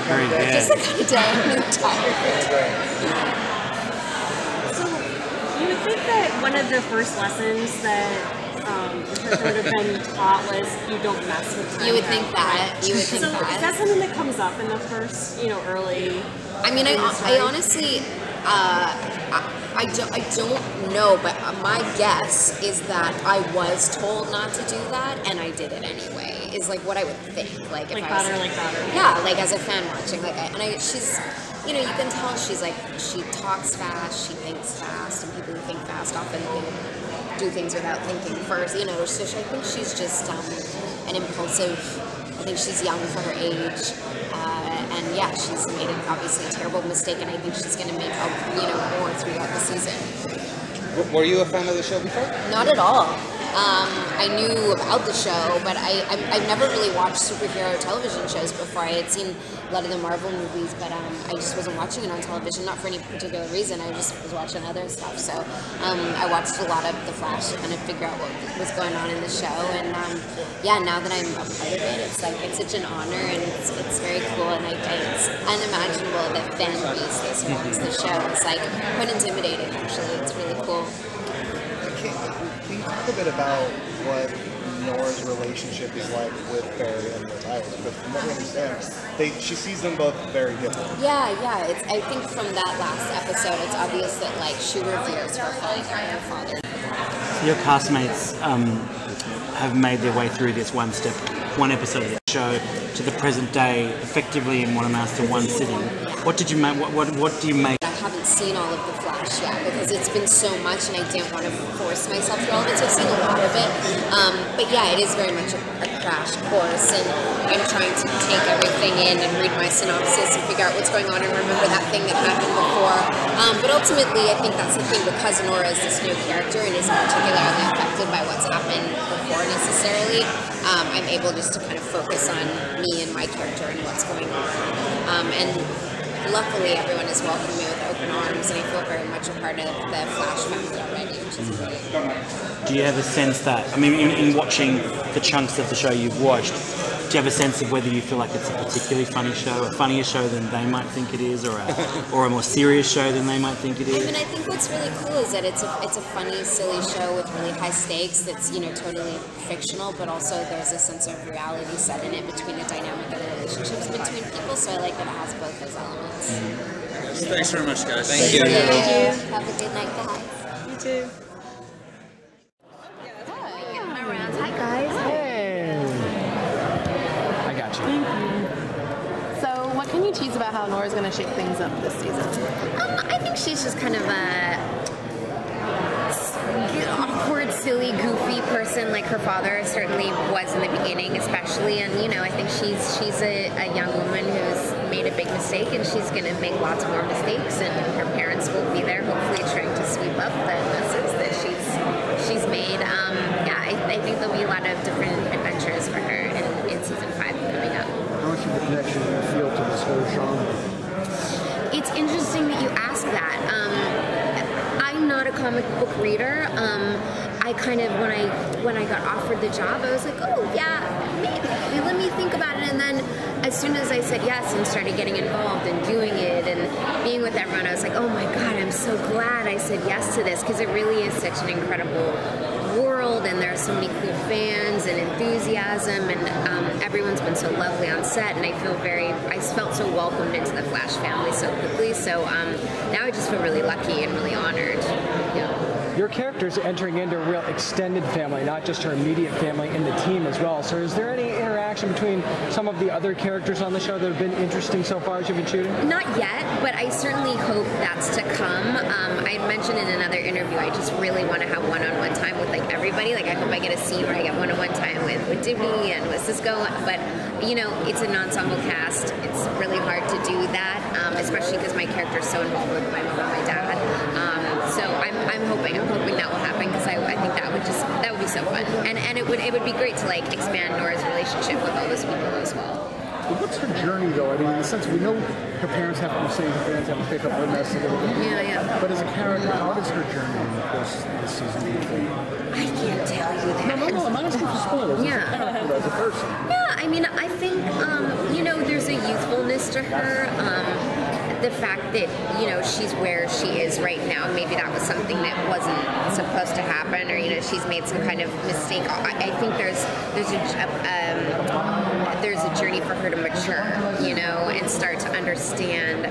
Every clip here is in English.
kind of day. Just the kind of day I'm tired. So you would think that one of the first lessons that the person would have been taught was you don't mess with time. You would think that. You would think so that. Is that something that comes up in the first, early? I mean, I honestly, I don't know, but my guess is that I was told not to do that, and I did it anyway. Is like what I would think, like if I was, like daughter. Yeah, like as a fan watching, she's, you can tell she's like, she talks fast, she thinks fast, and people who think fast often do things without thinking first, so I think she's just an impulsive. I think she's young for her age, and yeah, she's made obviously a terrible mistake, and I think she's going to make more throughout the season. Were you a fan of the show before? Not at all. I knew about the show, but I've never really watched superhero television shows before. I had seen a lot of the Marvel movies, but I just wasn't watching it on television, not for any particular reason. I just was watching other stuff. So I watched a lot of The Flash to kind of figure out what was going on in the show. And now that I'm a part of it, it's such an honor, and it's very cool. And it's unimaginable that fan base that surrounds the show. It's quite intimidating, actually. It's really cool. Can you talk a bit about what Nora's relationship is like with Barry and the Tyrants? Because from what we understand, she sees them both very different. Yeah. I think from that last episode, it's obvious that she reveres her father. Your castmates have made their way through this one episode of the show to the present day, effectively in one amassed in one sitting. What did you make? What do you make? I haven't seen all of The Flash yet because it's been so much, and I didn't want to force myself through all of it. So I've seen a lot of it, but yeah, it is very much a crash course, and I'm trying to take everything in and read my synopsis and figure out what's going on and remember that thing that happened before. But ultimately, I think that's the thing, because Nora is this new character and isn't particularly affected by what's happened before necessarily. I'm able just to kind of focus on me and my character and what's going on, and luckily everyone has welcomed me with open arms, and I feel very much a part of the Flash family already, which is great. Do you have a sense that, in watching the chunks of the show you've watched, do you have a sense of whether you feel like it's a particularly funny show, a funnier show than they might think it is, or a more serious show than they might think it is? I think what's really cool is that it's a funny, silly show with really high stakes that's, totally fictional, but also there's a sense of reality set in it between the dynamic and the relationships between people, so I like that it has both those elements. Mm-hmm. Thanks very much, guys. Thank you. Have a good night, guys. You too. Hi guys. Hey. I got you. Thank you. So, what can you tease about how Nora's going to shake things up this season? I think she's just kind of a awkward, silly, goofy person like her father certainly was in the beginning, especially. And I think she's a young woman who's made a big mistake, and she's going to make lots more mistakes. And her parents will be there, hopefully, trying to sweep up the messes that she's made. I think there'll be a lot of different adventures for her in season 5 coming up. How much of a connection do you feel to this whole genre? It's interesting that you ask that. I'm not a comic book reader. I kind of, when I got offered the job, I was like, oh yeah, maybe, let me think about it. And then as soon as I said yes and started getting involved and doing it and being with everyone, I was like, oh my God, I'm so glad I said yes to this, because it really is such an incredible world, and there are so many cool fans and enthusiasm, and everyone's been so lovely on set, and I felt so welcomed into the Flash family so quickly. So now I just feel really lucky and really honored. Your character's entering into a real extended family, not just her immediate family, and the team as well. So is there any interaction between some of the other characters on the show that have been interesting so far as you've been shooting? Not yet, but I certainly hope that's to come. I mentioned in another interview, I just really want to have one-on-one time with everybody. I hope I get a scene where I get one-on-one time with Dibby and with Cisco, but it's an ensemble cast. It's really hard to do that, especially because my character's so involved with my mom and my dad. So I'm hoping that will happen, because I think that would be so fun, and it would be great to expand Nora's relationship with all those people as well. What's her journey though? In the sense we know her parents have to say her parents have to pick up her mess a little bit. Yeah. But as a character, how does her journey in this season unfold? I can't tell you that. No, I'm not asking for spoilers. Yeah. As a character, as a person. Yeah, I mean, I think, there's a youthfulness to her. The fact that, she's where she is right now, maybe that was something that wasn't supposed to happen, or, she's made some kind of mistake. I think there's a journey for her to mature, and start to understand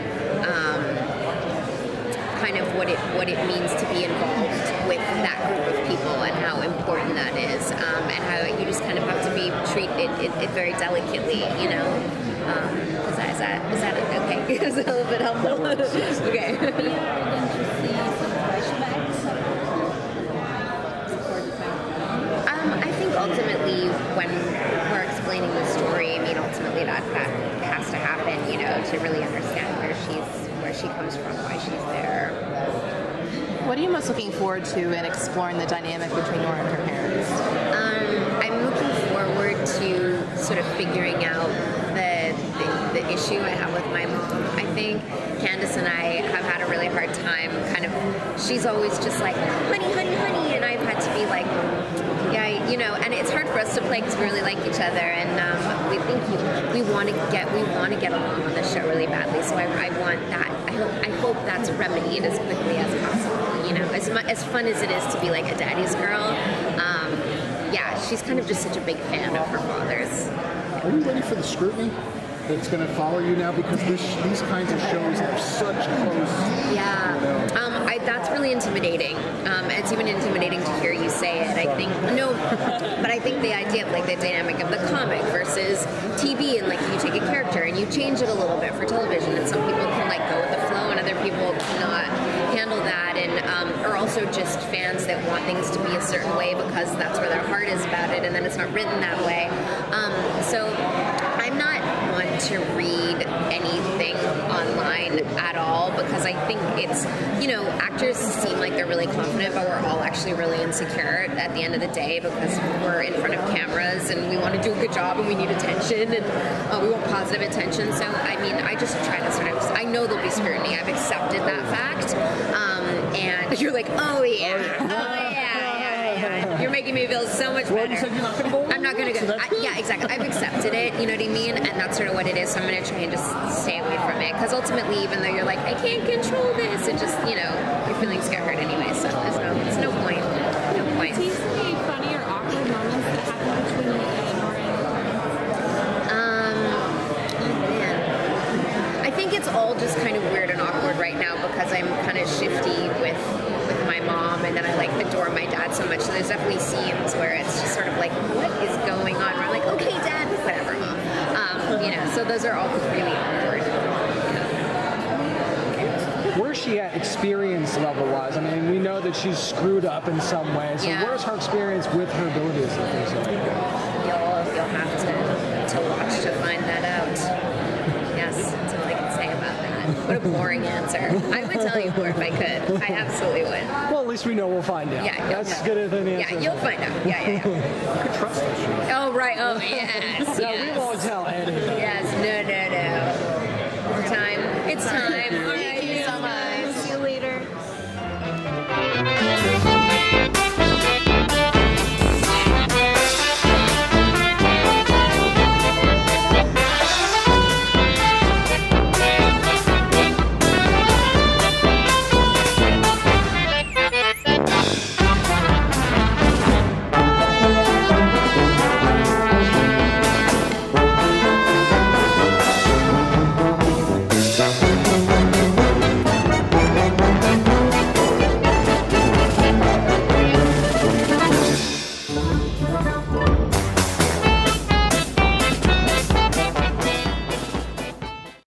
kind of what it means to be involved with that group of people and how important that is, and how you just kind of have to be treated it very delicately, Is that okay? Is that a little bit helpful? Okay. I think ultimately when we're explaining the story, ultimately that has to happen, to really understand where she comes from, why she's there. What are you most looking forward to in exploring the dynamic between Nora and her parents? I'm looking forward to sort of figuring out the issue I have with my mom. I think Candace and I have had a really hard time she's always just like, honey, honey, honey, and I've had to be like, yeah, and it's hard for us to play because we really like each other, and we think we want to get along on the show really badly, so I want that. I hope that's remedied as quickly as possible, as fun as it is to be like a daddy's girl. She's kind of just such a big fan of her father's. Are you ready for the scrutiny that's going to follow you now? Because these kinds of shows have such close... Yeah. That's really intimidating. It's even intimidating to hear you say it. I think the idea of the dynamic of the comic versus TV, and you take a character and you change it a little bit for television, and some people can go with the flow and other people cannot handle that, and are also just fans that want things to be a certain way because that's where their heart is about it, and then it's not written that way. So I'm not one to read anything online at all, because I think it's, actors seem like they're really confident, but we're all actually really insecure at the end of the day, because we're in front of cameras and we want to do a good job and we need attention, and we want positive attention. So, I just try to I know there'll be scrutiny. I've accepted that fact. And you're like, oh yeah. You're making me feel so much better. I'm not going to go. Yeah, exactly. I've accepted it, you know what I mean? And that's sort of what it is. So I'm going to try and just stay away from it. Because ultimately, even though you're like, I can't control this, it just, your feelings get hurt anyway. So there's no point. No point. Do you see any funny or awkward moments that happen between Nora and I think it's all just kind of weird and awkward right now because I'm kind of shifty with my mom, and then I adore my dad so much. So there's definitely scenes where it's just sort of like, what is going on? Where I'm like, okay, Dad, whatever, Mom. So those are all really awkward. Where's she at experience level-wise? We know that she's screwed up in some way. So where's her experience with her abilities and things like that? You'll have to watch to find that out. Yes, that's all I can say about that. What a boring answer. I would tell you more if I could. I absolutely would. Well, at least we know we'll find out. Yeah, that's good as an answer. Yeah, you'll find out. Yeah. You could trust that show. Oh, right. Oh, yes. No, we won't tell Eddie.